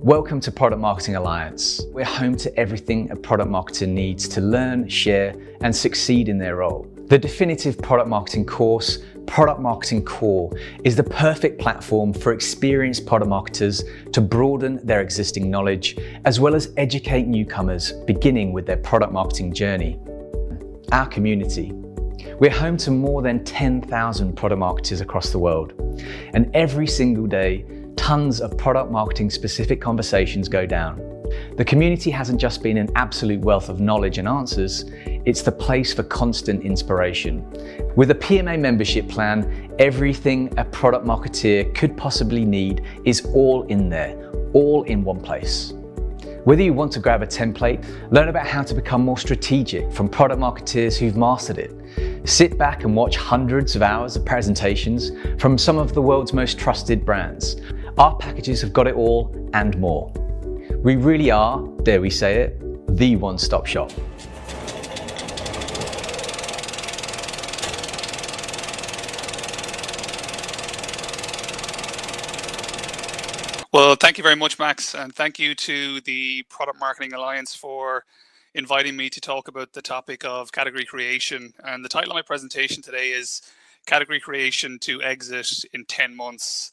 Welcome to Product Marketing Alliance. We're home to everything a product marketer needs to learn, share, and succeed in their role. The definitive product marketing course, Product Marketing Core, is the perfect platform for experienced product marketers to broaden their existing knowledge, as well as educate newcomers beginning with their product marketing journey. Our community. We're home to more than 10,000 product marketers across the world, and every single day, tons of product marketing specific conversations go down. The community hasn't just been an absolute wealth of knowledge and answers, it's the place for constant inspiration. With a PMA membership plan, everything a product marketeer could possibly need is all in there, all in one place. Whether you want to grab a template, learn about how to become more strategic from product marketeers who've mastered it, sit back and watch hundreds of hours of presentations from some of the world's most trusted brands, our packages have got it all and more. We really are, dare we say it, the one-stop shop. Well, thank you very much, Max, and thank you to the Product Marketing Alliance for inviting me to talk about the topic of category creation. And the title of my presentation today is Category Creation to Exit in 10 Months.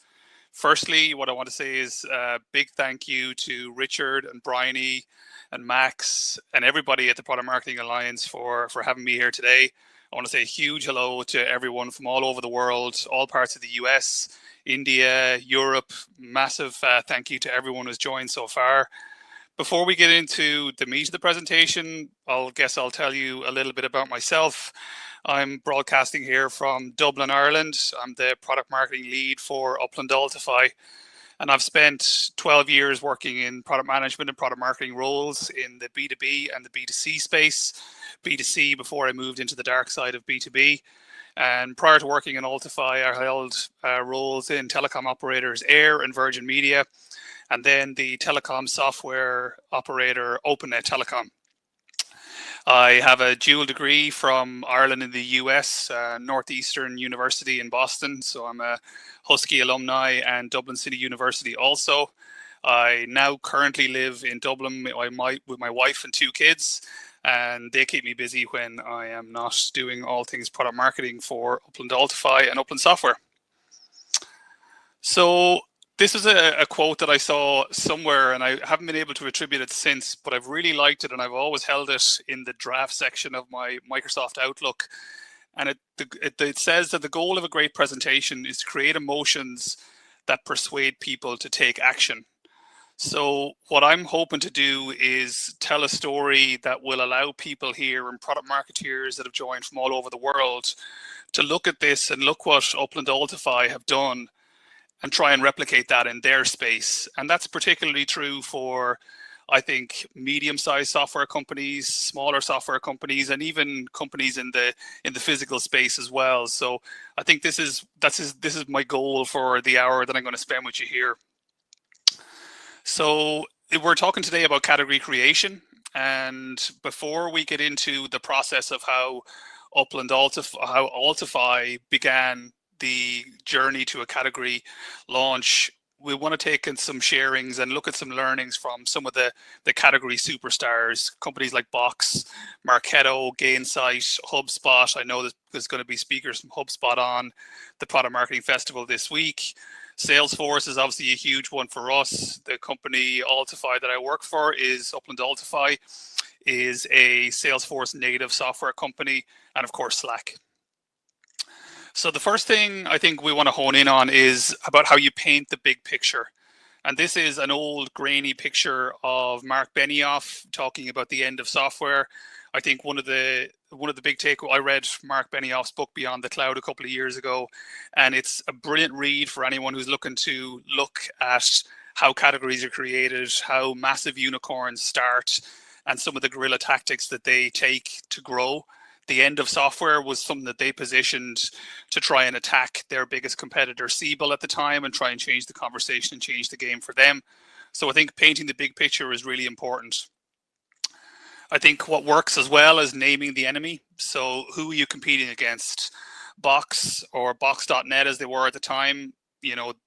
Firstly, what I want to say is a big thank you to Richard and Bryony and Max and everybody at the Product Marketing Alliance for having me here today. I want to say a huge hello to everyone from all over the world, all parts of the US, India, Europe. Massive thank you to everyone who's joined so far. Before we get into the meat of the presentation, I'll tell you a little bit about myself. I'm broadcasting here from Dublin, Ireland. I'm the product marketing lead for Upland Altify, and I've spent 12 years working in product management and product marketing roles in the B2B and the B2C space. B2C before I moved into the dark side of B2B. And prior to working in Altify, I held roles in telecom operators Air and Virgin Media, and then the telecom software operator OpenNet Telecom. I have a dual degree from Ireland in the US, Northeastern University in Boston. So I'm a Husky alumni, and Dublin City University also. I now currently live in Dublin with my wife and 2 kids, and they keep me busy when I am not doing all things product marketing for Upland Altify and Upland Software. So this is a quote that I saw somewhere, and I haven't been able to attribute it since, but I've really liked it, and I've always held it in the draft section of my Microsoft Outlook. And it says that the goal of a great presentation is to create emotions that persuade people to take action. So what I'm hoping to do is tell a story that will allow people here and product marketeers that have joined from all over the world to look at this and look what Upland Altify have done and try and replicate that in their space. And that's particularly true for, I think, medium-sized software companies, smaller software companies, and even companies in the physical space as well. So I think this is my goal for the hour that I'm going to spend with you here. So we're talking today about category creation, and before we get into the process of how Altify began the journey to a category launch, we want to take in some sharings and look at some learnings from some of the category superstars, companies like Box, Marketo, Gainsighter, HubSpot. I know there's going to be speakers from HubSpot on the Product Marketing Festival this week. Salesforce is obviously a huge one for us. The company Altify that I work for is Upland Altify, is a Salesforce native software company, and of course Slack. So the first thing I think we want to hone in on is about how you paint the big picture. And this is an old grainy picture of Mark Benioff talking about the end of software. I think one of the big takeaways, I read Mark Benioff's book Beyond the Cloud a couple of years ago, and it's a brilliant read for anyone who's looking to look at how categories are created, how massive unicorns start, and some of the guerrilla tactics that they take to grow. The end of software was something that they positioned to try and attack their biggest competitor, Siebel, at the time, and try and change the conversation and change the game for them. So I think painting the big picture is really important. I think what works as well is naming the enemy. So who are you competing against? Box or Box.net as they were at the time,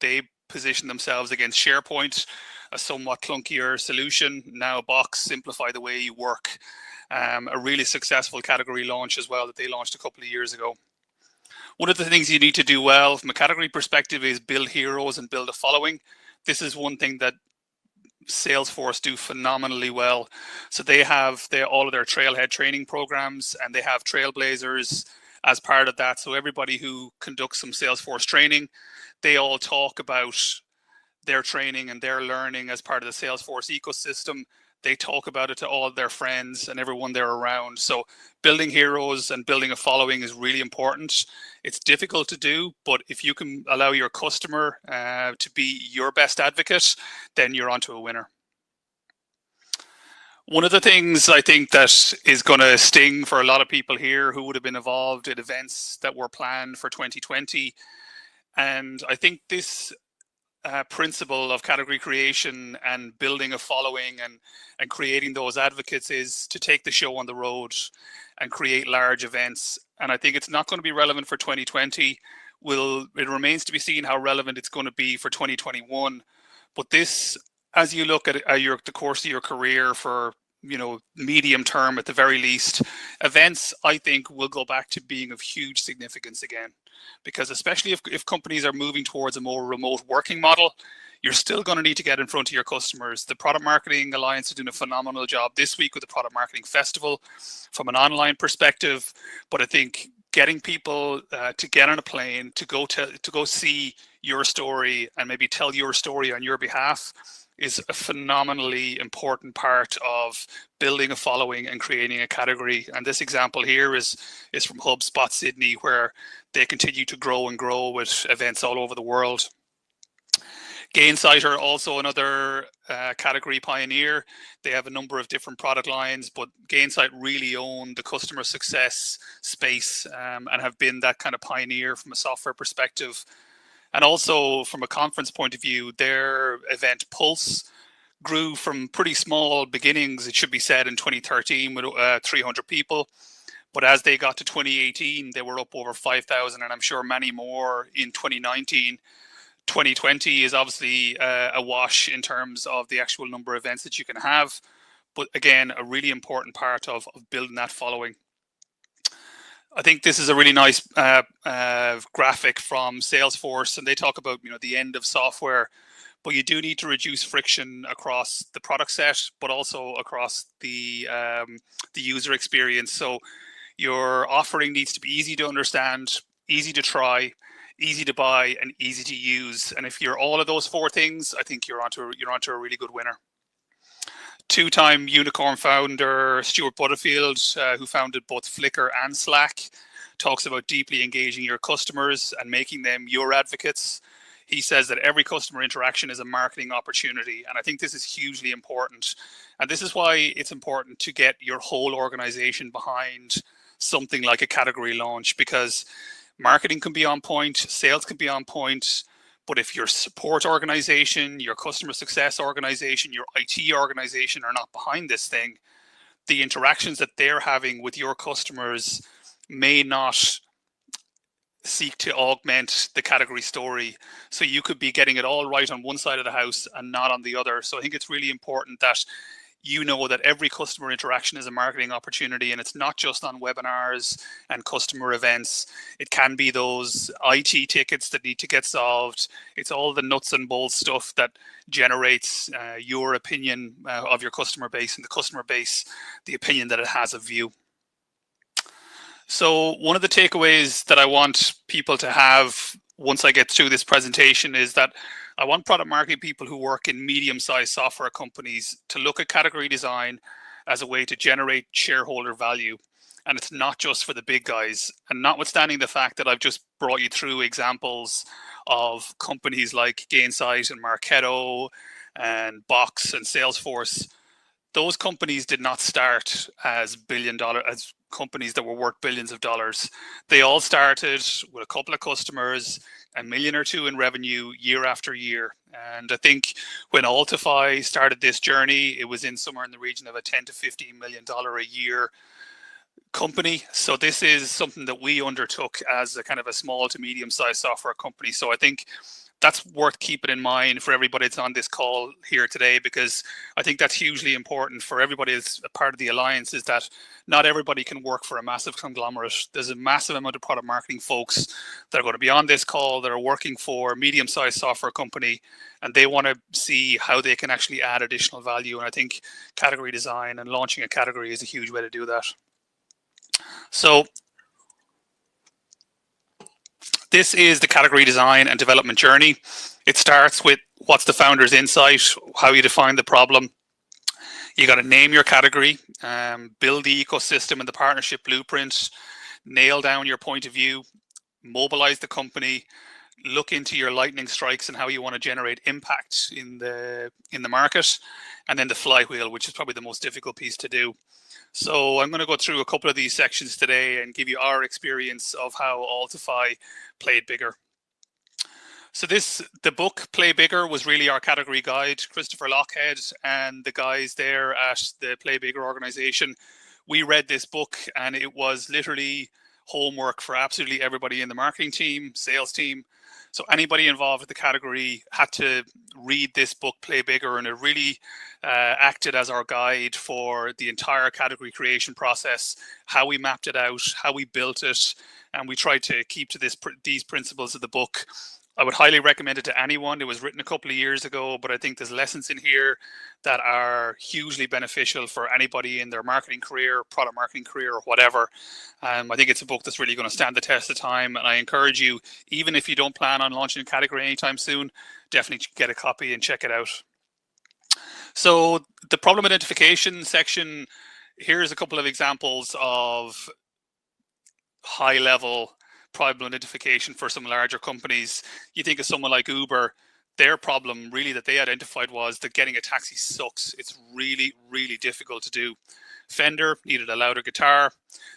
they positioned themselves against SharePoint. a somewhat clunkier solution. Now Box simplify the way you work. A really successful category launch as well that they launched a couple of years ago. One of the things you need to do well from a category perspective is build heroes and build a following. This is one thing that Salesforce do phenomenally well. So they have all of their trailhead training programs, and they have trailblazers as part of that. So everybody who conducts some Salesforce training, they all talk about their training and their learning as part of the Salesforce ecosystem. They talk about it to all of their friends and everyone they're around. So building heroes and building a following is really important. It's difficult to do, but if you can allow your customer to be your best advocate, then you're onto a winner. One of the things I think that is going to sting for a lot of people here who would have been involved in events that were planned for 2020, and I think this principle of category creation and building a following and creating those advocates is to take the show on the road and create large events. And I think it's not going to be relevant for 2020. It remains to be seen how relevant it's going to be for 2021. But this, as you look at the course of your career for, medium term at the very least, events, I think, will go back to being of huge significance again. Because especially if companies are moving towards a more remote working model, you're still going to need to get in front of your customers. The Product Marketing Alliance is doing a phenomenal job this week with the Product Marketing Festival from an online perspective. But I think getting people to get on a plane, to go see your story and maybe tell your story on your behalf is a phenomenally important part of building a following and creating a category. And this example here is from HubSpot Sydney, where they continue to grow and grow with events all over the world. Gainsighter, also another category pioneer. They have a number of different product lines, but Gainsight really own the customer success space and have been that kind of pioneer from a software perspective. And also from a conference point of view, their event Pulse grew from pretty small beginnings, it should be said, in 2013 with 300 people. But as they got to 2018, they were up over 5,000, and I'm sure many more in 2019. 2020 is obviously a wash in terms of the actual number of events that you can have. But again, a really important part of building that following. I think this is a really nice graphic from Salesforce, and they talk about the end of software, but you do need to reduce friction across the product set, but also across the user experience. So your offering needs to be easy to understand, easy to try, easy to buy, and easy to use. And if you're all of those four things, I think you're onto a really good winner. Two-time unicorn founder Stuart Butterfield, who founded both Flickr and Slack, talks about deeply engaging your customers and making them your advocates. He says that every customer interaction is a marketing opportunity, and I think this is hugely important. And this is why it's important to get your whole organization behind something like a category launch, because marketing can be on point, sales can be on point, but if your support organization, your customer success organization, your IT organization are not behind this thing, the interactions that they're having with your customers may not seek to augment the category story. So you could be getting it all right on one side of the house and not on the other. So I think it's really important that you know that every customer interaction is a marketing opportunity, and it's not just on webinars and customer events. It can be those IT tickets that need to get solved. It's all the nuts and bolts stuff that generates your opinion of your customer base, and the customer base, the opinion that it has of you. So one of the takeaways that I want people to have once I get through this presentation is that I want product marketing people who work in medium-sized software companies to look at category design as a way to generate shareholder value. And it's not just for the big guys. And notwithstanding the fact that I've just brought you through examples of companies like Gainsight and Marketo and Box and Salesforce, those companies did not start as as companies that were worth billions of dollars. They all started with a couple of customers, $1 million or $2 million in revenue year after year. And I think when Altify started this journey, it was in somewhere in the region of a $10 to $15 million a year company. So this is something that we undertook as a kind of a small to medium sized software company. So I think that's worth keeping in mind for everybody that's on this call here today, because I think that's hugely important for everybody that's a part of the Alliance, is that not everybody can work for a massive conglomerate. There's a massive amount of product marketing folks that are going to be on this call that are working for a medium-sized software company, and they want to see how they can actually add additional value. And I think category design and launching a category is a huge way to do that. So this is the category design and development journey. It starts with what's the founder's insight, how you define the problem. You got to name your category, build the ecosystem and the partnership blueprint, nail down your point of view, mobilize the company, look into your lightning strikes and how you want to generate impact in the market, and then the flywheel, which is probably the most difficult piece to do. So I'm going to go through a couple of these sections today and give you our experience of how Altify played bigger. So the book Play Bigger was really our category guide. Christopher Lockhead and the guys there at the Play Bigger organization, we read this book, and it was literally homework for absolutely everybody in the marketing team, sales team. So anybody involved with the category had to read this book, Play Bigger, and it really acted as our guide for the entire category creation process, how we mapped it out, how we built it, and we tried to keep to these principles of the book. I would highly recommend it to anyone. It was written a couple of years ago, but I think there's lessons in here that are hugely beneficial for anybody in their marketing career, product marketing career, or whatever. I think it's a book that's really going to stand the test of time. And I encourage you, even if you don't plan on launching a category anytime soon, definitely get a copy and check it out. So the problem identification section, here's a couple of examples of high level problem identification for some larger companies. You think of someone like Uber, their problem really that they identified was that getting a taxi sucks. It's really, really difficult to do. Fender needed a louder guitar.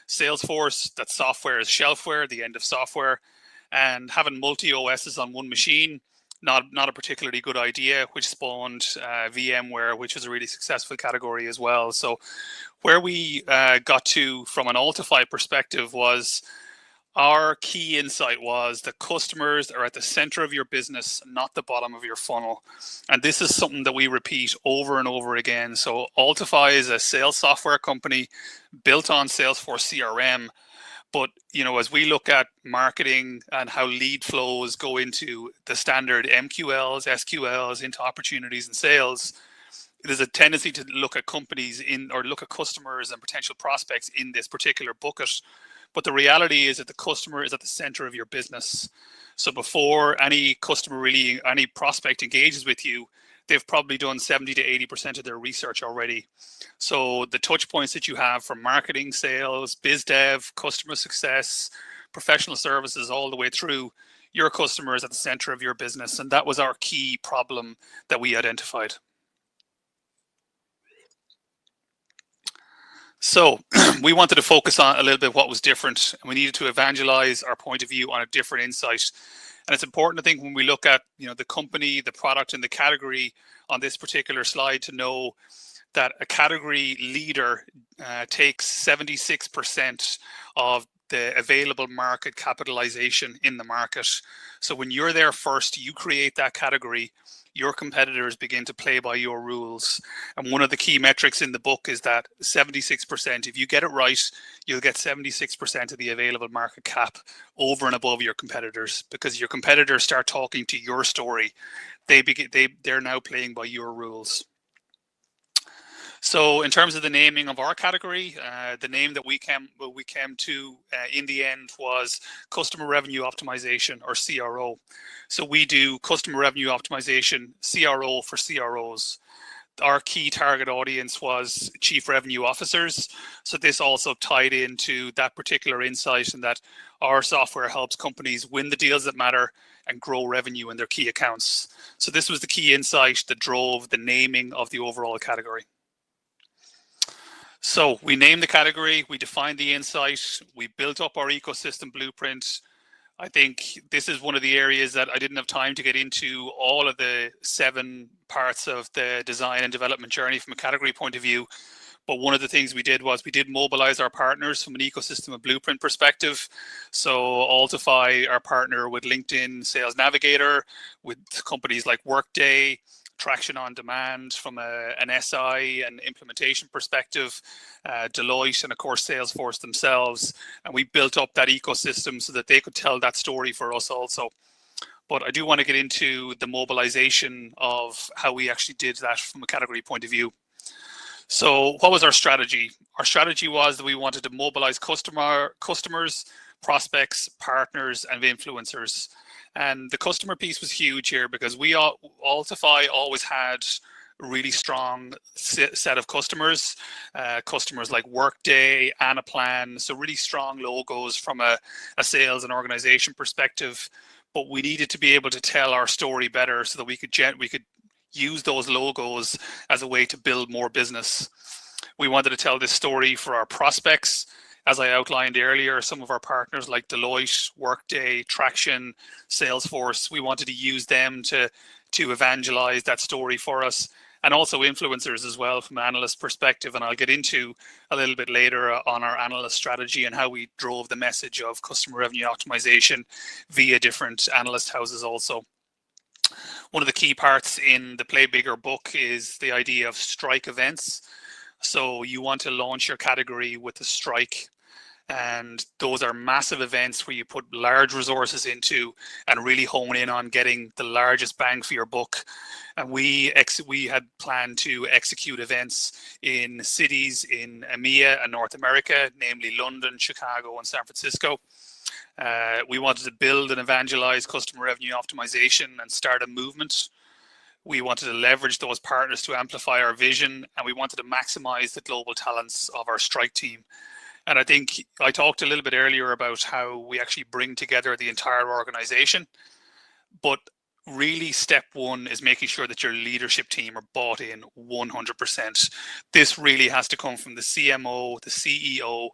Salesforce, that software is shelfware, the end of software. And having multi-OSs on one machine, not a particularly good idea, which spawned VMware, which was a really successful category as well. So where we got to from an Altify perspective was, our key insight was that customers are at the center of your business, not the bottom of your funnel. And this is something that we repeat over and over again. So Altify is a sales software company built on Salesforce CRM. But, you know, as we look at marketing and how lead flows go into the standard MQLs, SQLs, into opportunities and sales, there's a tendency to look at companies or look at customers and potential prospects in this particular bucket. But the reality is that the customer is at the center of your business. So before any prospect engages with you, they've probably done 70 to 80% of their research already. So the touch points that you have from marketing, sales, biz dev, customer success, professional services, all the way through, your customer is at the center of your business. And that was our key problem that we identified. So we wanted to focus on a little bit what was different, and we needed to evangelize our point of view on a different insight. And it's important, I think, when we look at, you know, the company, the product, and the category on this particular slide, to know that a category leader takes 76% of the available market capitalization in the market. So when you're there first, you create that category, your competitors begin to play by your rules. And one of the key metrics in the book is that 76%, if you get it right, you'll get 76% of the available market cap over and above your competitors, because your competitors start talking to your story. They're now playing by your rules. So in terms of the naming of our category, the name that we came to in the end was Customer Revenue Optimization, or CRO. So we do Customer Revenue Optimization, CRO for CROs. Our key target audience was Chief Revenue Officers. So this also tied into that particular insight, and that our software helps companies win the deals that matter and grow revenue in their key accounts. So this was the key insight that drove the naming of the overall category. So we named the category, we defined the insight, we built up our ecosystem blueprint. I think this is one of the areas that I didn't have time to get into all of the 7 parts of the design and development journey from a category point of view. But one of the things we did was we did mobilize our partners from an ecosystem of blueprint perspective. So Altify, our partner with LinkedIn Sales Navigator, with companies like Workday, Traction on Demand from an SI and implementation perspective, Deloitte, and of course Salesforce themselves. And we built up that ecosystem so that they could tell that story for us also. But I do want to get into the mobilization of how we actually did that from a category point of view. So what was our strategy? Our strategy was that we wanted to mobilize customers, prospects, partners, and influencers. And the customer piece was huge here because Altify always had a really strong set of customers, customers like Workday, Upland, so really strong logos from a sales and organization perspective. But we needed to be able to tell our story better so that we could use those logos as a way to build more business. We wanted to tell this story for our prospects. As I outlined earlier, some of our partners like Deloitte, Workday, Traction, Salesforce, we wanted to use them to evangelize that story for us, and also influencers as well from an analyst perspective. And I'll get into a little bit later on our analyst strategy and how we drove the message of customer revenue optimization via different analyst houses also. One of the key parts in the Play Bigger book is the idea of strike events. So you want to launch your category with a strike. And those are massive events where you put large resources into and really hone in on getting the largest bang for your buck. And we had planned to execute events in cities in EMEA and North America, namely London, Chicago, and San Francisco. We wanted to build and evangelize customer revenue optimization and start a movement. We wanted to leverage those partners to amplify our vision, and we wanted to maximize the global talents of our strike team. And I think I talked a little bit earlier about how we actually bring together the entire organization. But really, step one is making sure that your leadership team are bought in 100%. This really has to come from the CMO, the CEO.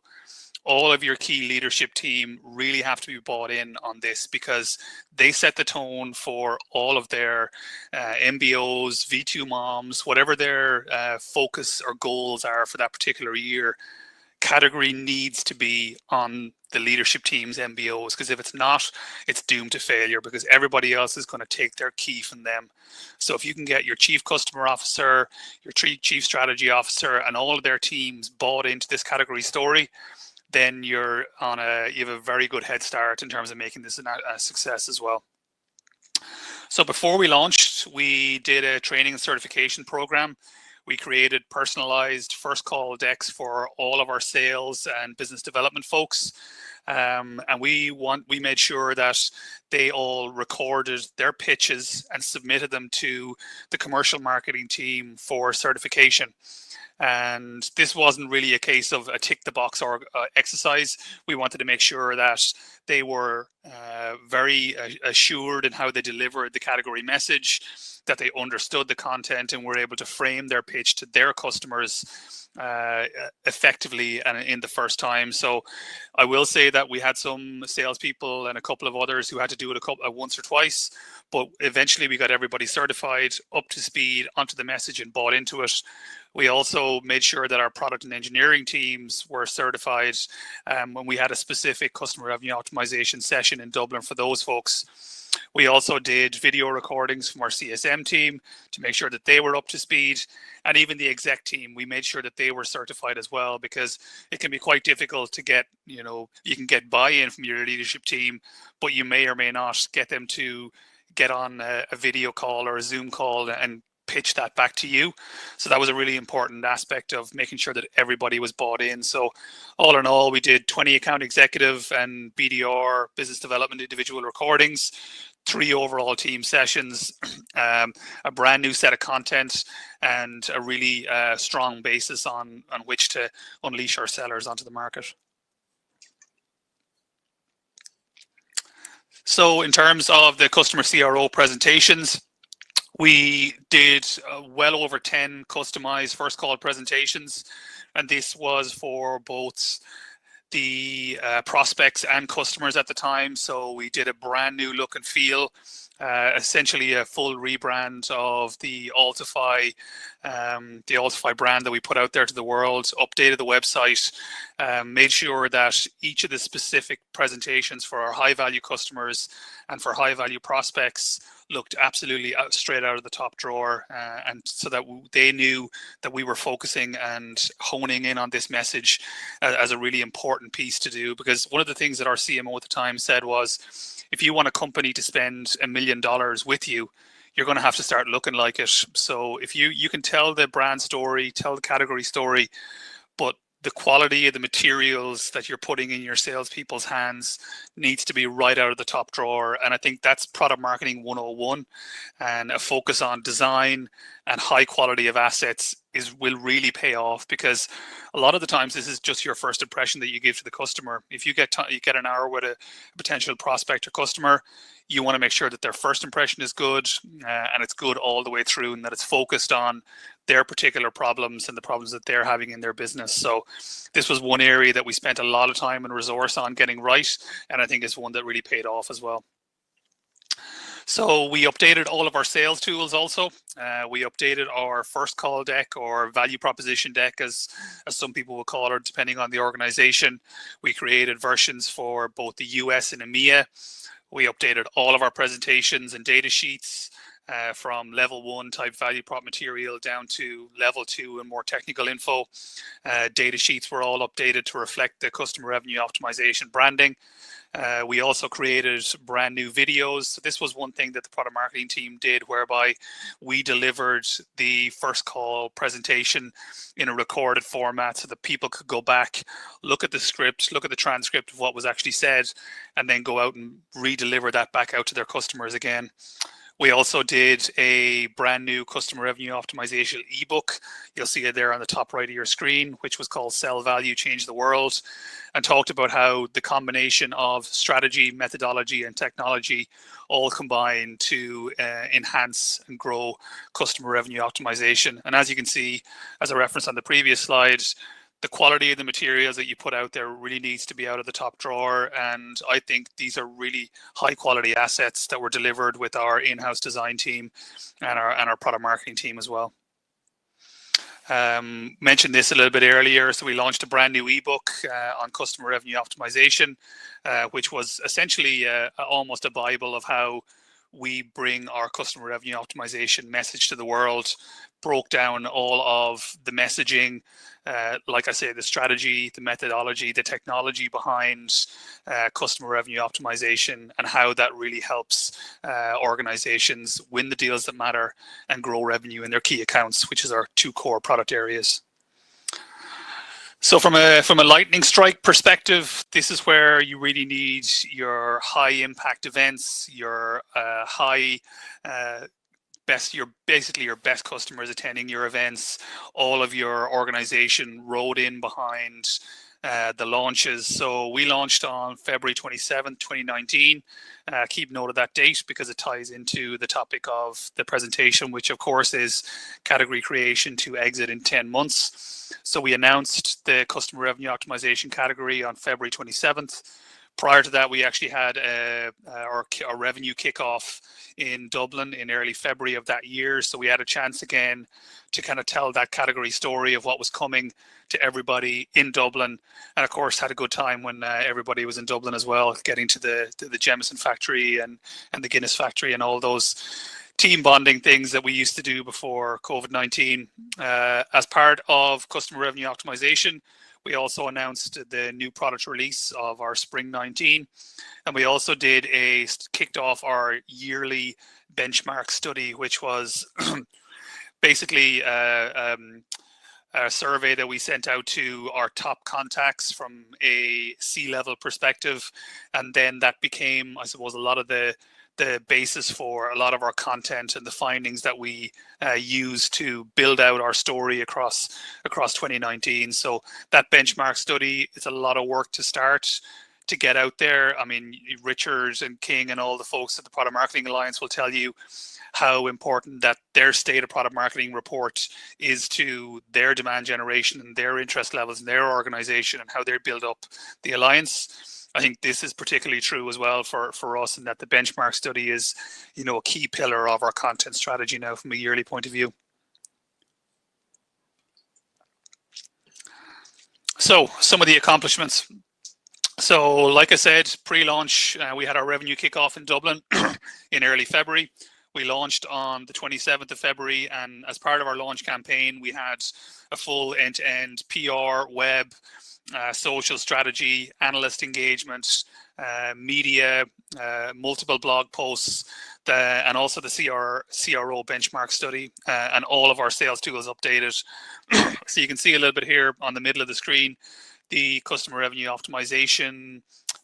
All of your key leadership team really have to be bought in on this because they set the tone for all of their MBOs, V2 moms, whatever their focus or goals are for that particular year. Category needs to be on the leadership team's MBOs, because if it's not, it's doomed to failure because everybody else is going to take their key from them. So if you can get your chief customer officer, your chief strategy officer, and all of their teams bought into this category story, then you have a very good head start in terms of making this a success as well. So before we launched, we did a training and certification program. We created personalized first call decks for all of our sales and business development folks. And we made sure that they all recorded their pitches and submitted them to the commercial marketing team for certification. And this wasn't really a case of a tick the box or exercise. We wanted to make sure that they were very assured in how they delivered the category message, that they understood the content and were able to frame their pitch to their customers effectively and in the first time. So I will say that we had some salespeople and a couple of others who had to do it once or twice, but eventually we got everybody certified, up to speed, onto the message and bought into it. We also made sure that our product and engineering teams were certified when we had a specific customer revenue optimization session in Dublin for those folks. We also did video recordings from our CSM team to make sure that they were up to speed, and even the exec team, we made sure that they were certified as well, because it can be quite difficult to get, you can get buy-in from your leadership team, but you may or may not get them to get on a video call or a Zoom call and pitch that back to you. So that was a really important aspect of making sure that everybody was bought in. So all in all, we did 20 account executive and BDR, business development individual recordings, 3 overall team sessions, a brand new set of content, and a really strong basis on which to unleash our sellers onto the market. So in terms of the customer CRO presentations, we did well over 10 customized first call presentations, and this was for both the prospects and customers at the time. So we did a brand new look and feel essentially a full rebrand of the Altify brand that we put out there to the world, updated the website, made sure that each of the specific presentations for our high value customers and for high value prospects looked absolutely straight out of the top drawer, and so that they knew that we were focusing and honing in on this message as a really important piece to do. Because one of the things that our CMO at the time said was, if you want a company to spend $1 million with you, you're going to have to start looking like it. So if you can tell the brand story, tell the category story, but the quality of the materials that you're putting in your salespeople's hands needs to be right out of the top drawer. And I think that's product marketing 101, and a focus on design and high quality of assets will really pay off, because a lot of the times this is just your first impression that you give to the customer. If you get an hour with a potential prospect or customer, you want to make sure that their first impression is good, and it's good all the way through, and that it's focused on their particular problems and the problems that they're having in their business. So this was one area that we spent a lot of time and resource on getting right, and I think it's one that really paid off as well. So we updated all of our sales tools also. We updated our first call deck, or value proposition deck, as some people will call it, depending on the organization. We created versions for both the US and EMEA. We updated all of our presentations and data sheets, from level 1 type value prop material down to level 2 and more technical info. Data sheets were all updated to reflect the customer revenue optimization branding. We also created brand new videos. So this was one thing that the product marketing team did, whereby we delivered the first call presentation in a recorded format so that people could go back, look at the script, look at the transcript of what was actually said, and then go out and re-deliver that back out to their customers again. We also did a brand new customer revenue optimization ebook. You'll see it there on the top right of your screen, which was called Sell Value, Change the World, and talked about how the combination of strategy, methodology, and technology all combine to enhance and grow customer revenue optimization. And as you can see, as I referenced on the previous slide, the quality of the materials that you put out there really needs to be out of the top drawer. And I think these are really high quality assets that were delivered with our in-house design team and our product marketing team as well. Mentioned this a little bit earlier. So we launched a brand new ebook on customer revenue optimization, which was essentially almost a Bible of how we bring our customer revenue optimization message to the world. Broke down all of the messaging, like I say, the strategy, the methodology, the technology behind customer revenue optimization, and how that really helps organizations win the deals that matter and grow revenue in their key accounts, which is our 2 core product areas. So from a lightning strike perspective, this is where you really need your high impact events, your basically your best customers attending your events, all of your organization rode in behind the launches. So we launched on February 27th, 2019. Keep note of that date because it ties into the topic of the presentation, which of course is category creation to exit in 10 months. So we announced the customer revenue optimization category on February 27th. Prior to that, we actually had our revenue kickoff in Dublin in early February of that year. So we had a chance again to kind of tell that category story of what was coming to everybody in Dublin. And of course, had a good time when everybody was in Dublin as well, getting to the Jameson factory and the Guinness factory and all those team bonding things that we used to do before COVID-19. As part of customer revenue optimization, we also announced the new product release of our Spring 19. And we also kicked off our yearly benchmark study, which was basically a survey that we sent out to our top contacts from a C-level perspective. And then that became, I suppose, a lot of the basis for a lot of our content and the findings that we use to build out our story across 2019. So that benchmark study, it's a lot of work to start to get out there. I mean, Richard and King and all the folks at the Product Marketing Alliance will tell you how important that their state of product marketing report is to their demand generation and their interest levels in their organization and how they build up the alliance. I think this is particularly true as well for us, and that the benchmark study is, a key pillar of our content strategy now from a yearly point of view. So some of the accomplishments. So like I said, pre-launch, we had our revenue kickoff in Dublin in early February. We launched on the 27th of February, and as part of our launch campaign, we had a full end-to-end PR, web, social strategy, analyst engagement, media, multiple blog posts, and also the CRO benchmark study, and all of our sales tools updated. So you can see a little bit here on the middle of the screen, the customer revenue optimization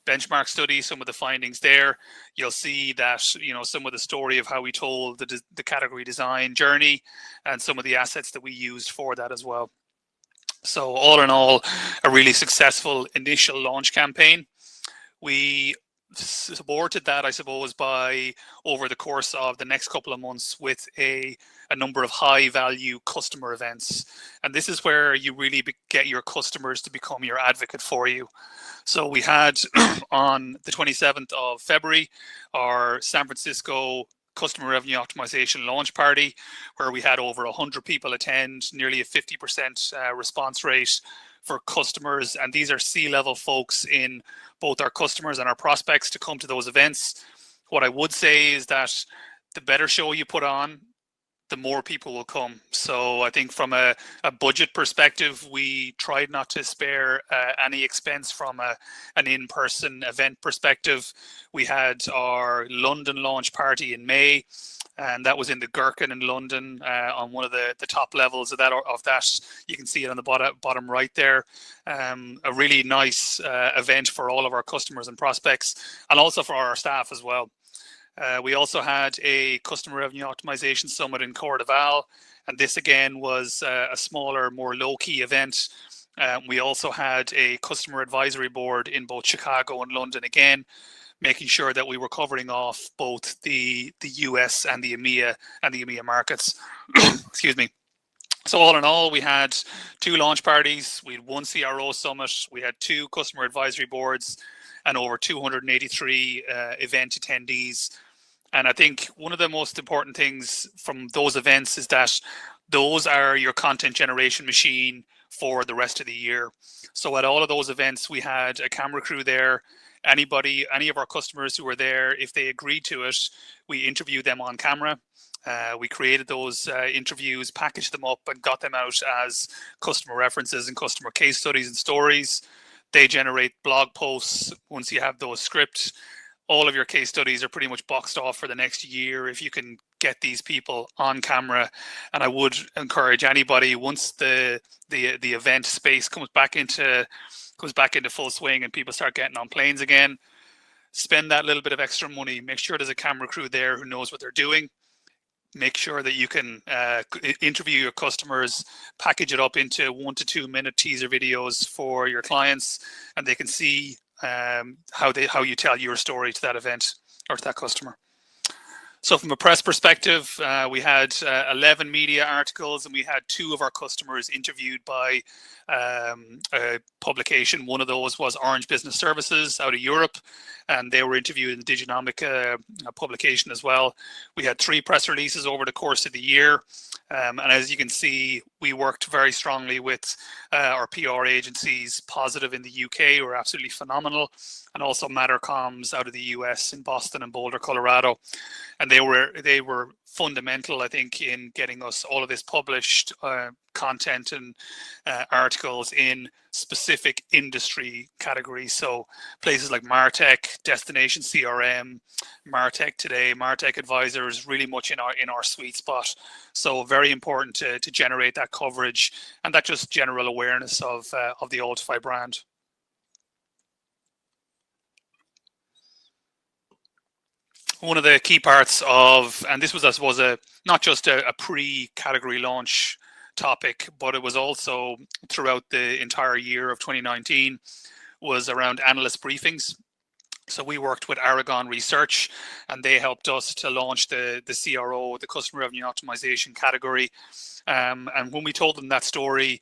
benchmark study, some of the findings there. You'll see that, some of the story of how we told the category design journey and some of the assets that we used for that as well. So all in all, a really successful initial launch campaign. We supported that, I suppose, by over the course of the next couple of months with a number of high value customer events. And this is where you really get your customers to become your advocate for you. So we had on the 27th of February, our San Francisco customer revenue optimization launch party, where we had over 100 people attend, nearly a 50% response rate for customers. And these are C-level folks in both our customers and our prospects to come to those events. What I would say is that the better show you put on, the more people will come. So I think from a budget perspective, we tried not to spare any expense from an in-person event perspective. We had our London launch party in May, and that was in the Gherkin in London on one of the top levels of that. You can see it on the bottom right there. A really nice event for all of our customers and prospects, and also for our staff as well. We also had a customer revenue optimization summit in Cordoval, and this again was a smaller, more low-key event. We also had a customer advisory board in both Chicago and London again, making sure that we were covering off both the US and the EMEA markets. Excuse me. So all in all, we had 2 launch parties, we had 1 CRO summit, we had 2 customer advisory boards, and over 283 event attendees. And I think one of the most important things from those events is that those are your content generation machine for the rest of the year. So at all of those events, we had a camera crew there. Any of our customers who were there, if they agreed to it, we interviewed them on camera. We created those interviews, packaged them up, and got them out as customer references and customer case studies and stories. They generate blog posts. Once you have those scripts, all of your case studies are pretty much boxed off for the next year if you can get these people on camera. And I would encourage anybody, once the event space comes back into full swing and people start getting on planes again, spend that little bit of extra money. Make sure there's a camera crew there who knows what they're doing. Make sure that you can interview your customers, package it up into 1 to 2 minute teaser videos for your clients, and they can see how you tell your story to that event or to that customer. So from a press perspective, we had 11 media articles, and we had 2 of our customers interviewed by a publication. One of those was Orange Business Services out of Europe, and they were interviewed in the Diginomic publication as well. We had 3 press releases over the course of the year. And as you can see, we worked very strongly with our PR agencies. Positive in the UK were absolutely phenomenal, and also Matter Comms out of the US in Boston and Boulder, Colorado. And they were fundamental, I think, in getting us all of this published content and articles in specific industry categories. So places like MarTech, Destination CRM, MarTech Today, MarTech Advisors, really much in our sweet spot. So very important to generate that coverage and that just general awareness of the Altify brand. One of the key parts of, and this was, I suppose, not just a pre-category launch topic, but it was also throughout the entire year of 2019, was around analyst briefings. So we worked with Aragon Research, and they helped us to launch the CRO, the Customer Revenue Optimization category. And when we told them that story,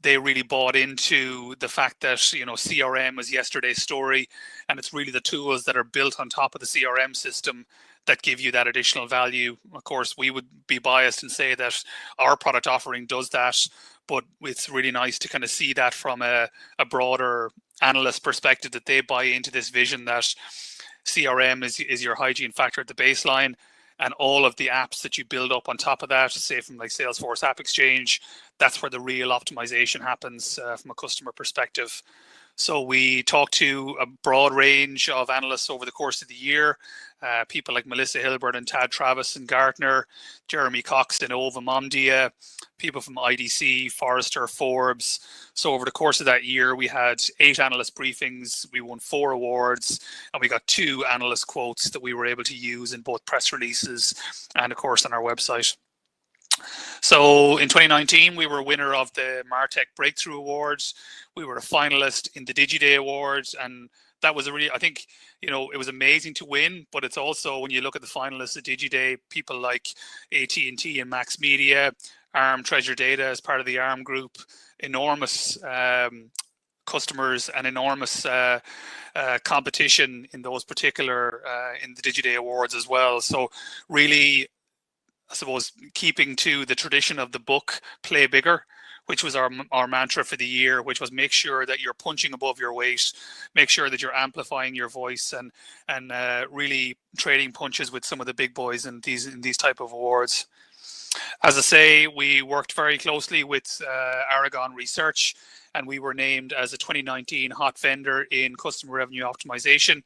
they really bought into the fact that, you know, CRM is yesterday's story, and it's really the tools that are built on top of the CRM system that give you that additional value. Of course, we would be biased and say that our product offering does that, but it's really nice to kind of see that from a broader analyst perspective, that they buy into this vision that CRM is your hygiene factor at the baseline, and all of the apps that you build up on top of that, say from like Salesforce App Exchange, that's where the real optimization happens from a customer perspective. So we talked to a broad range of analysts over the course of the year, people like Melissa Hilbert and Tad Travis and Gartner, Jeremy Cox and Ovum Omdia, people from IDC, Forrester, Forbes. So over the course of that year, we had 8 analyst briefings, we won 4 awards, and we got 2 analyst quotes that we were able to use in both press releases and of course on our website. So in 2019, we were a winner of the Martech Breakthrough Awards. We were a finalist in the DigiDay Awards, and that was a really, I think, you know, it was amazing to win, but it's also, when you look at the finalists at DigiDay, people like AT&T and Max Media, ARM Treasure Data as part of the ARM group, enormous customers and enormous competition in those particular, in the DigiDay Awards as well. So really, I suppose, keeping to the tradition of the book, Play Bigger, which was our mantra for the year, which was make sure that you're punching above your weight, make sure that you're amplifying your voice, and really trading punches with some of the big boys in these type of awards. As I say, we worked very closely with Aragon Research, and we were named as a 2019 hot vendor in customer revenue optimization.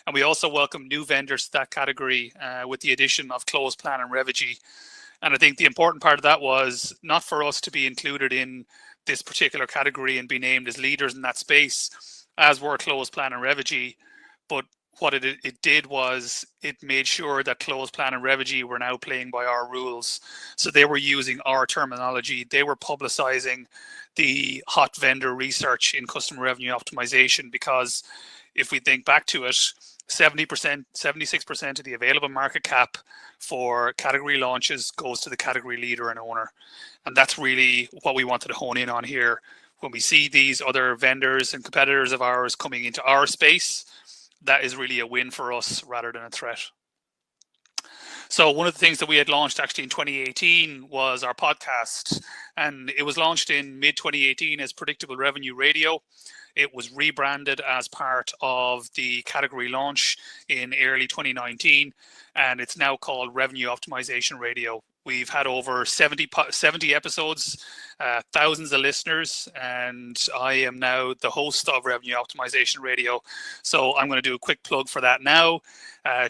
And we also welcome new vendors to that category with the addition of Closeplan and Revigy. And I think the important part of that was not for us to be included in this particular category and be named as leaders in that space, as were Closeplan and Revigy, but what it did was it made sure that Closeplan and Revigy were now playing by our rules. So they were using our terminology. They were publicizing the hot vendor research in customer revenue optimization, because if we think back to it, 70%, 76% of the available market cap for category launches goes to the category leader and owner. And that's really what we wanted to hone in on here. When we see these other vendors and competitors of ours coming into our space, that is really a win for us rather than a threat. So one of the things that we had launched actually in 2018 was our podcast, and it was launched in mid-2018 as Predictable Revenue Radio. It was rebranded as part of the category launch in early 2019, and it's now called Revenue Optimization Radio. We've had over 70 episodes, thousands of listeners, and I am now the host of Revenue Optimization Radio. So I'm going to do a quick plug for that now.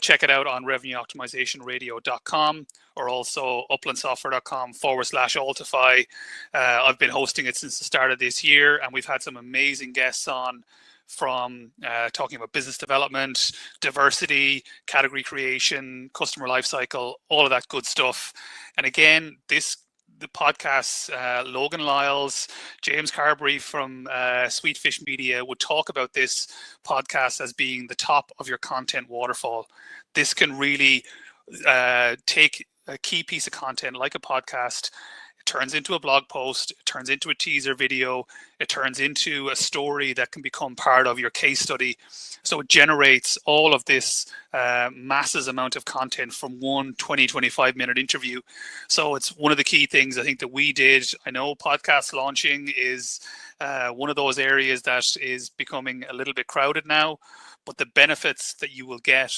Check it out on revenueoptimizationradio.com or also uplandsoftware.com/Altify. I've been hosting it since the start of this year, and we've had some amazing guests on, from talking about business development, diversity, category creation, customer lifecycle, all of that good stuff. And again, the podcasts, Logan Lyles, James Carberry from Sweetfish Media would talk about this podcast as being the top of your content waterfall. This can really take a key piece of content like a podcast, turns into a blog post, it turns into a teaser video, it turns into a story that can become part of your case study. So it generates all of this massive amount of content from one 20-25 minute interview. So it's one of the key things I think that we did. I know podcast launching is one of those areas that is becoming a little bit crowded now, but the benefits that you will get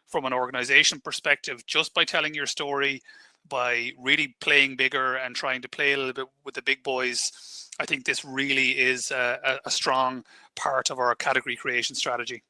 from an organization perspective just by telling your story, by really playing bigger and trying to play a little bit with the big boys, I think this really is a strong part of our category creation strategy.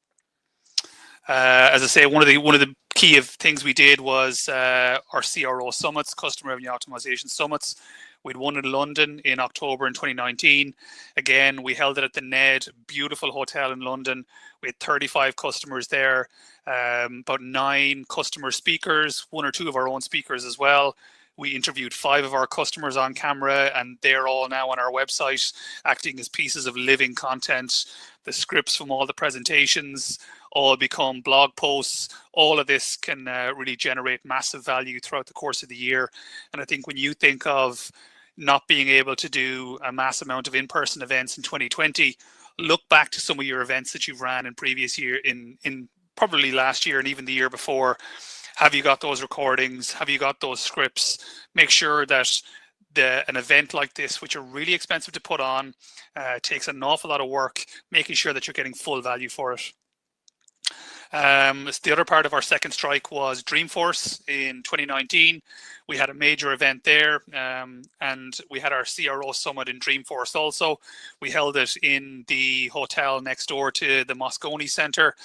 As I say, one of the key of things we did was our CRO summits, Customer Revenue Optimization Summits. We'd won in London in October in 2019. Again, we held it at the Ned, beautiful hotel in London. We had 35 customers there, about 9 customer speakers, 1 or 2 of our own speakers as well. We interviewed 5 of our customers on camera, and they're all now on our website, acting as pieces of living content. The scripts from all the presentations all become blog posts. All of this can really generate massive value throughout the course of the year. And I think when you think of not being able to do a mass amount of in-person events in 2020, look back to some of your events that you've ran in previous year, in probably last year and even the year before. Have you got those recordings? Have you got those scripts? Make sure that an event like this, which are really expensive to put on, takes an awful lot of work, making sure that you're getting full value for it. The other part of our second strike was Dreamforce in 2019. We had a major event there, and we had our CRO summit in Dreamforce also. We held it in the hotel next door to the Moscone Center,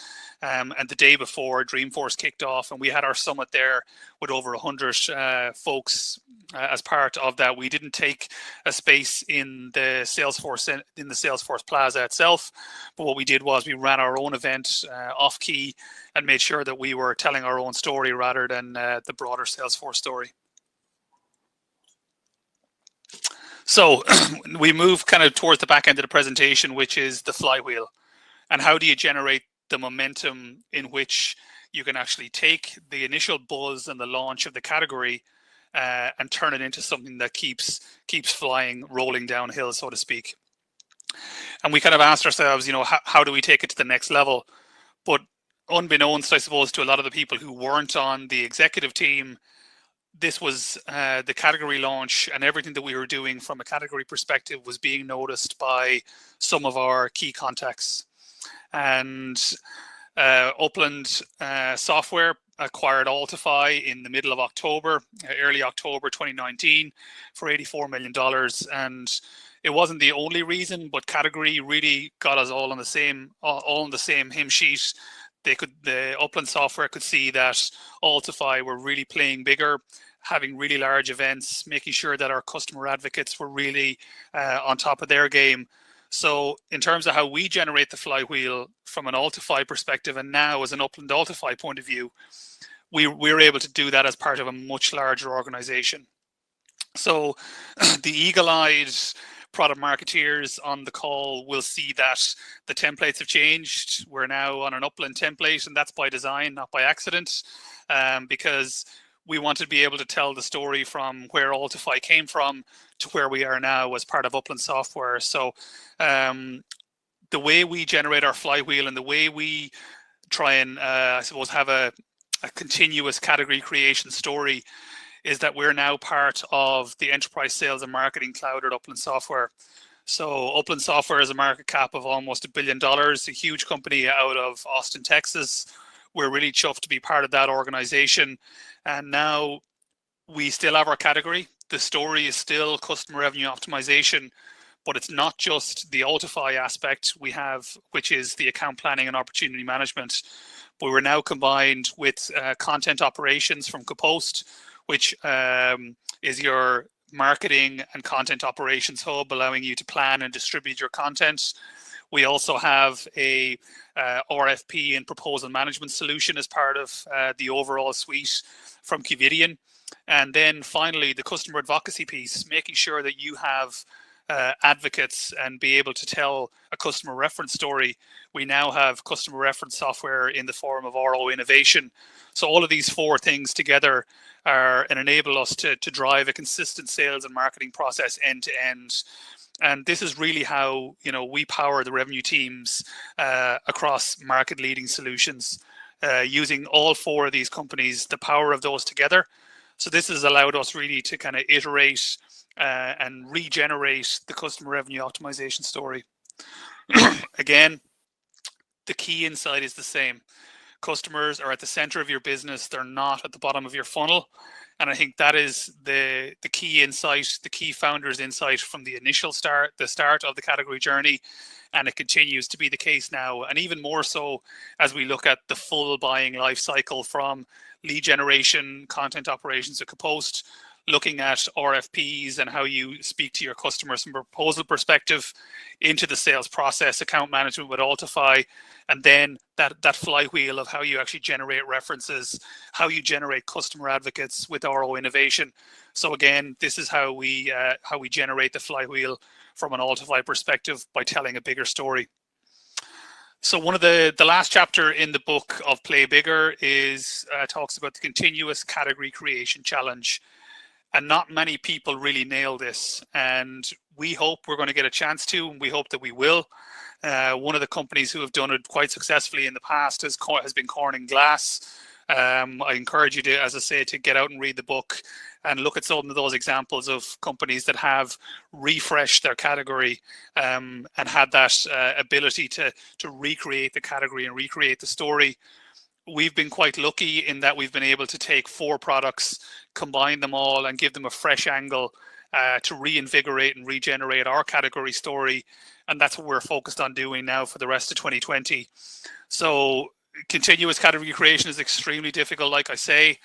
and the day before Dreamforce kicked off, and we had our summit there with over 100 folks as part of that. We didn't take a space in the Salesforce Plaza itself, but what we did was we ran our own event off key and made sure that we were telling our own story rather than the broader Salesforce story. So we move kind of towards the back end of the presentation, which is the flywheel. And how do you generate the momentum in which you can actually take the initial buzz and the launch of the category and turn it into something that keeps flying, rolling downhill, so to speak. And we kind of asked ourselves, you know, how do we take it to the next level? But unbeknownst, I suppose, to a lot of the people who weren't on the executive team, this was the category launch, and everything that we were doing from a category perspective was being noticed by some of our key contacts. And Upland Software acquired Altify in the middle of October, early October 2019, for $84 million. And it wasn't the only reason, but category really got us all on the same hymn sheet. The Upland Software could see that Altify were really playing bigger, having really large events, making sure that our customer advocates were really on top of their game. So in terms of how we generate the flywheel from an Altify perspective, and now as an Upland Altify point of view, we're able to do that as part of a much larger organization. So the eagle-eyed product marketeers on the call will see that the templates have changed. We're now on an Upland template, and that's by design, not by accident, because we want to be able to tell the story from where Altify came from to where we are now as part of Upland Software. So the way we generate our flywheel and the way we try and, I suppose, have a continuous category creation story is that we're now part of the enterprise sales and marketing cloud at Upland Software. So Upland Software is a market cap of almost $1 billion, a huge company out of Austin, Texas. We're really chuffed to be part of that organization. And now we still have our category. The story is still customer revenue optimization, but it's not just the Altify aspect we have, which is the account planning and opportunity management. But we're now combined with content operations from Compost, which is your marketing and content operations hub, allowing you to plan and distribute your content. We also have a RFP and proposal management solution as part of the overall suite from Qvidian. And then finally, the customer advocacy piece, making sure that you have advocates and be able to tell a customer reference story. We now have customer reference software in the form of RO Innovation. So all of these four things together are and enable us to drive a consistent sales and marketing process end to end. And this is really how, you know, we power the revenue teams across market leading solutions, using all four of these companies, the power of those together. So this has allowed us really to kind of iterate and regenerate the customer revenue optimization story. Again, the key insight is the same. Customers are at the center of your business. They're not at the bottom of your funnel. And I think that is the key insight, the key founder's insight from the initial start, the start of the category journey. And it continues to be the case now. And even more so as we look at the full buying life cycle from lead generation, content operations at Compost, looking at RFPs and how you speak to your customers from a proposal perspective, into the sales process, account management with Altify, and then that flywheel of how you actually generate references, how you generate customer advocates with RO Innovation. So again, this is how we generate the flywheel from an Altify perspective, by telling a bigger story. So one of the last chapter in the book of Play Bigger is talks about the continuous category creation challenge. And not many people really nail this. And we hope we're going to get a chance to, and we hope that we will. One of the companies who have done it quite successfully in the past has been Corning Glass. I encourage you to, as I say, to get out and read the book and look at some of those examples of companies that have refreshed their category and had that ability to recreate the category and recreate the story. We've been quite lucky in that we've been able to take 4 products, combine them all, and give them a fresh angle to reinvigorate and regenerate our category story. And that's what we're focused on doing now for the rest of 2020. So continuous category creation is extremely difficult. Like I say,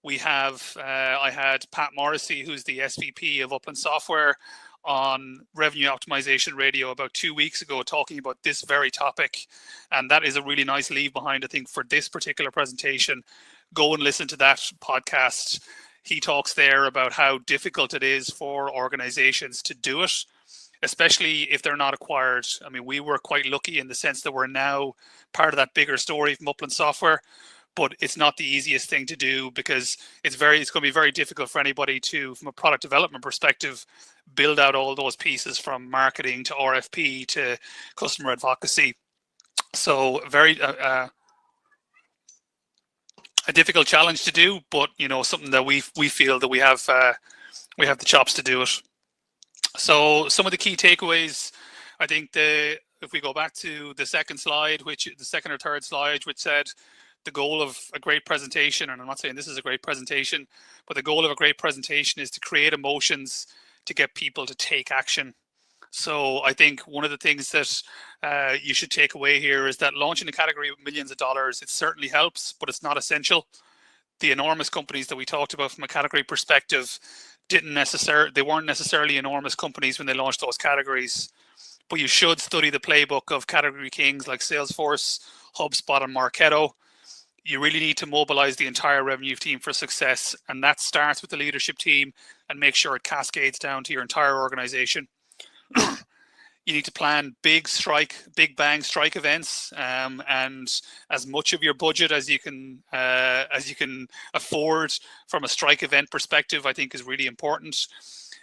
we have, I had Pat Morrissey, who's the SVP of Upland Software, on Revenue Optimization Radio about 2 weeks ago, talking about this very topic. And that is a really nice leave behind, I think, for this particular presentation. Go and listen to that podcast. He talks there about how difficult it is for organizations to do it, especially if they're not acquired. I mean, we were quite lucky in the sense that we're now part of that bigger story from Upland Software, but it's not the easiest thing to do because it's going to be very difficult for anybody to, from a product development perspective, build out all those pieces from marketing to RFP to customer advocacy. So very a difficult challenge to do, but something that we feel that we have the chops to do it. So some of the key takeaways, I think if we go back to the second slide, the second or third slide, which said the goal of a great presentation, and I'm not saying this is a great presentation, but the goal of a great presentation is to create emotions to get people to take action. So I think one of the things that you should take away here is that launching a category with millions of dollars, it certainly helps, but it's not essential. The enormous companies that we talked about from a category perspective they weren't necessarily enormous companies when they launched those categories. But you should study the playbook of category kings like Salesforce, HubSpot, and Marketo. You really need to mobilize the entire revenue team for success, and that starts with the leadership team and make sure it cascades down to your entire organization. You need to plan big bang strike events, and as much of your budget as you can afford from a strike event perspective, I think is really important.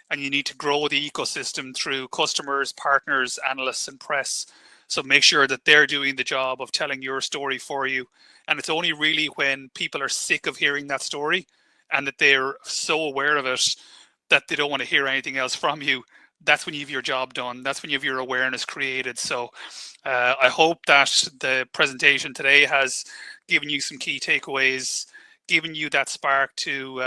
And you need to grow the ecosystem through customers, partners, analysts, and press. So make sure that they're doing the job of telling your story for you. And it's only really when people are sick of hearing that story and that they're so aware of it that they don't want to hear anything else from you. That's when you have your job done. That's when you have your awareness created. So I hope that the presentation today has given you some key takeaways, given you that spark to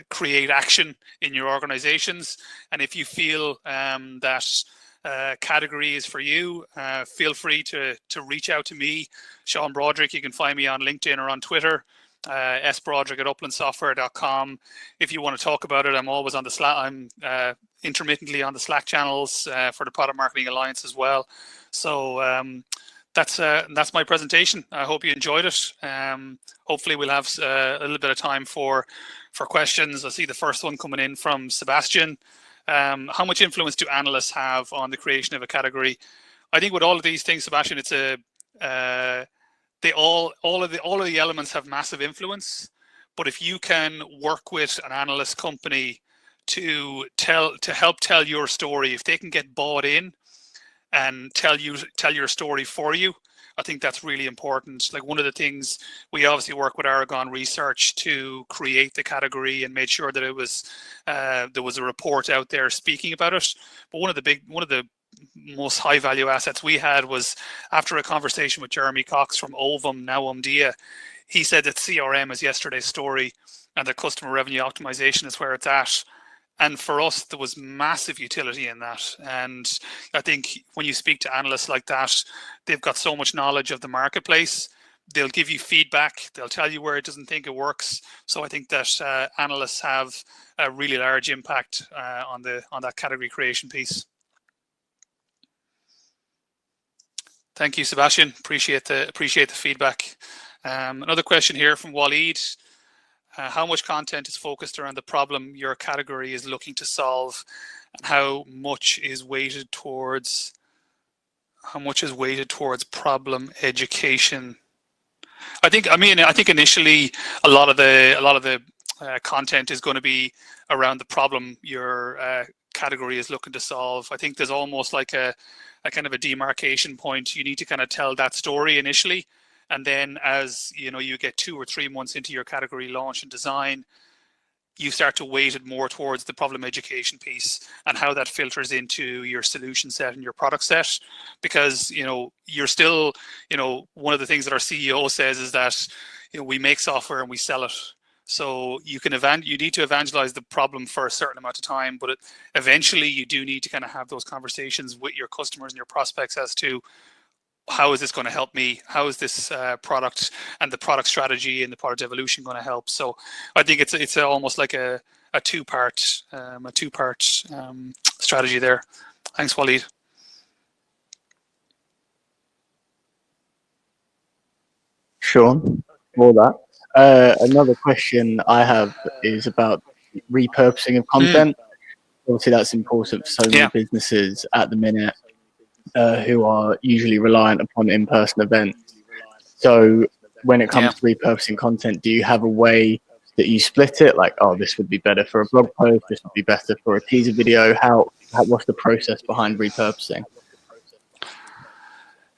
create action in your organizations. And if you feel that category is for you, feel free to reach out to me, Sean Broderick. You can find me on LinkedIn or on Twitter, sbroderick@uplandsoftware.com. If you want to talk about it, I'm always on the Slack. I'm intermittently on the Slack channels for the Product Marketing Alliance as well. So that's my presentation. I hope you enjoyed it. Hopefully we'll have a little bit of time for questions. I see the first one coming in from Sebastian. How much influence do analysts have on the creation of a category? I think with all of these things, Sebastian, it's all of the elements have massive influence. But if you can work with an analyst company to help tell your story, if they can get bought in and tell your story for you, I think that's really important. Like one of the things, we obviously work with Aragon Research to create the category and made sure that it was there was a report out there speaking about it. But one of the most high value assets we had was after a conversation with Jeremy Cox from Ovum, now Omdia. He said that CRM is yesterday's story and that customer revenue optimization is where it's at. And for us, there was massive utility in that. And I think when you speak to analysts like that, they've got so much knowledge of the marketplace. They'll give you feedback. They'll tell you where it doesn't think it works. So I think that analysts have a really large impact on that category creation piece. Thank you, Sebastian. Appreciate the feedback. Another question here from Waleed. How much content is focused around the problem your category is looking to solve, and how much is weighted towards problem education? I think initially a lot of the content is going to be around the problem your category is looking to solve. I think there's almost like a kind of a demarcation point. You need to kind of tell that story initially, and then as you get 2 or 3 months into your category launch and design, you start to weight it more towards the problem education piece and how that filters into your solution set and your product set. Because you're still, one of the things that our CEO says is that we make software and we sell it. So you need to evangelize the problem for a certain amount of time, but eventually you do need to kind of have those conversations with your customers and your prospects as to how is this going to help me? How is this product and the product strategy and the product evolution going to help? So I think it's almost like a two-part strategy there. Thanks, Walid. Sean, for that. Another question I have is about repurposing of content. Obviously, that's important for so many businesses at the minute who are usually reliant upon in-person events. So when it comes to repurposing content, do you have a way that you split it? Like, oh, this would be better for a blog post, this would be better for a teaser video. What's the process behind repurposing?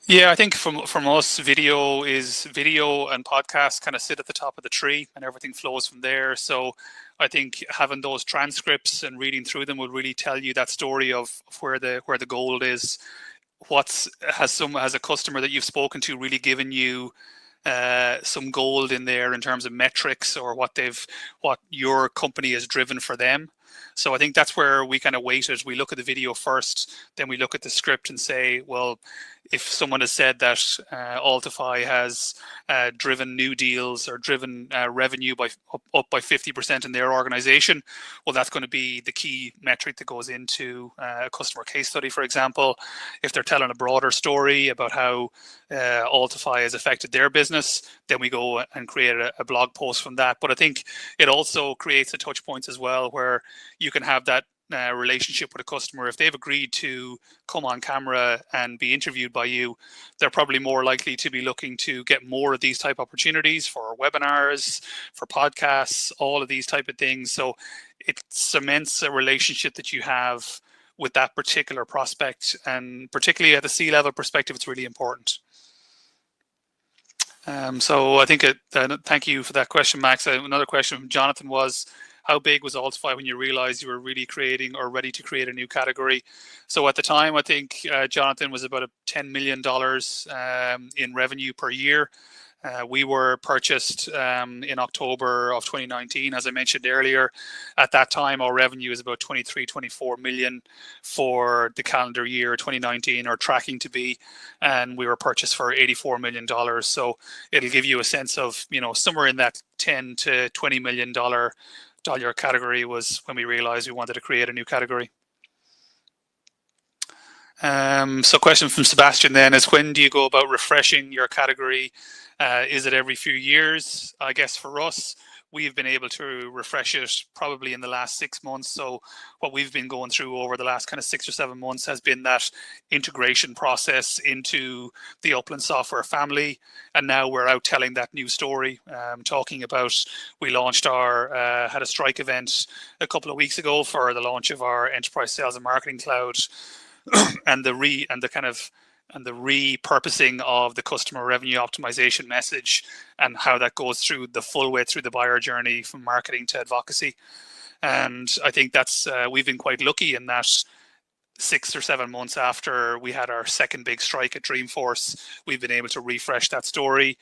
Yeah, I think from us, video and podcasts kind of sit at the top of the tree and everything flows from there. So I think having those transcripts and reading through them will really tell you that story of where the gold is. Has a customer that you've spoken to really given you some gold in there in terms of metrics or what your company has driven for them. So I think that's where we kind of weight it. We look at the video first, then we look at the script and say, well, if someone has said that Altify has driven new deals or driven revenue up by 50% in their organization, well, that's going to be the key metric that goes into a customer case study, for example. If they're telling a broader story about how Altify has affected their business, then we go and create a blog post from that. But I think it also creates a touch points as well where you can have that relationship with a customer. If they've agreed to come on camera and be interviewed by you, they're probably more likely to be looking to get more of these type opportunities for webinars, for podcasts, all of these type of things. So it cements a relationship that you have with that particular prospect, and particularly at the C-level perspective, it's really important. So I think thank you for that question, Max. Another question from Jonathan was, how big was Altify when you realized you were really creating or ready to create a new category? So at the time, I think Jonathan was about $10 million in revenue per year. We were purchased in October of 2019, as I mentioned earlier. At that time, our revenue is about 24 million for the calendar year 2019, or tracking to be, and we were purchased for $84 million. So it'll give you a sense of, somewhere in that $10 to $20 million category was when we realized we wanted to create a new category. So question from Sebastian then is, when do you go about refreshing your category? Is it every few years? I guess for us, we've been able to refresh it probably in the last 6 months. So what we've been going through over the last kind of 6 or 7 months has been that integration process into the Upland software family. And now we're out telling that new story, talking about, we launched had a strike event a couple of weeks ago for the launch of our enterprise sales and marketing cloud, and the repurposing of the customer revenue optimization message and how that goes through the full way through the buyer journey from marketing to advocacy. And I think that's we've been quite lucky in that 6 or 7 months after we had our second big strike at Dreamforce, we've been able to refresh that story.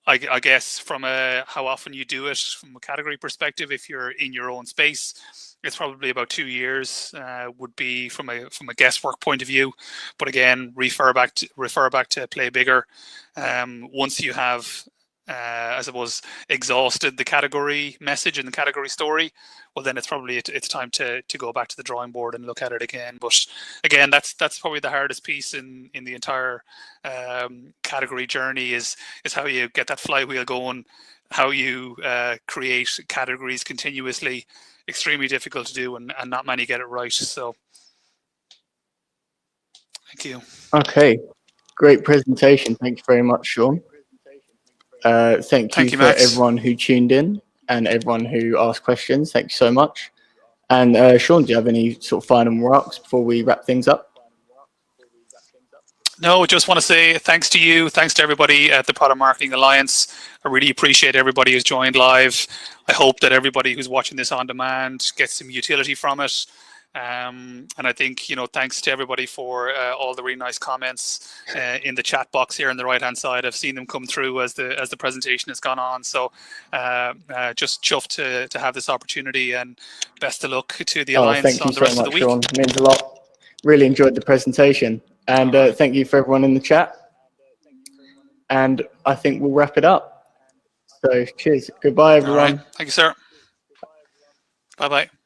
I guess from how often you do it from a category perspective, if you're in your own space, it's probably about 2 years would be from a guesswork point of view. But again, refer back to Play Bigger. Once you have, I suppose, exhausted the category message and the category story, well, then it's time to go back to the drawing board and look at it again. But again, that's probably the hardest piece in the entire category journey is how you get that flywheel going, how you create categories continuously. Extremely difficult to do, and not many get it right. So thank you. Okay, great presentation. Thank you very much, Sean. Thank you for Max. everyone who tuned in. and everyone who asked questions. Thank you so much. And Sean, do you have any sort of final remarks before we wrap things up? No, just want to say thanks to you. Thanks to everybody at the Product Marketing Alliance. I really appreciate everybody who's joined live. I hope that everybody who's watching this on demand gets some utility from it. And I think, thanks to everybody for all the really nice comments in the chat box here on the right hand side. I've seen them come through as the presentation has gone on. So just chuffed to have this opportunity, and best of luck to the Alliance on the rest of the week. Thank you so much, Sean. It means a lot. Really enjoyed the presentation. And thank you for everyone in the chat. And I think we'll wrap it up. So cheers. Goodbye, everyone. All right. Thank you, sir. Bye-bye.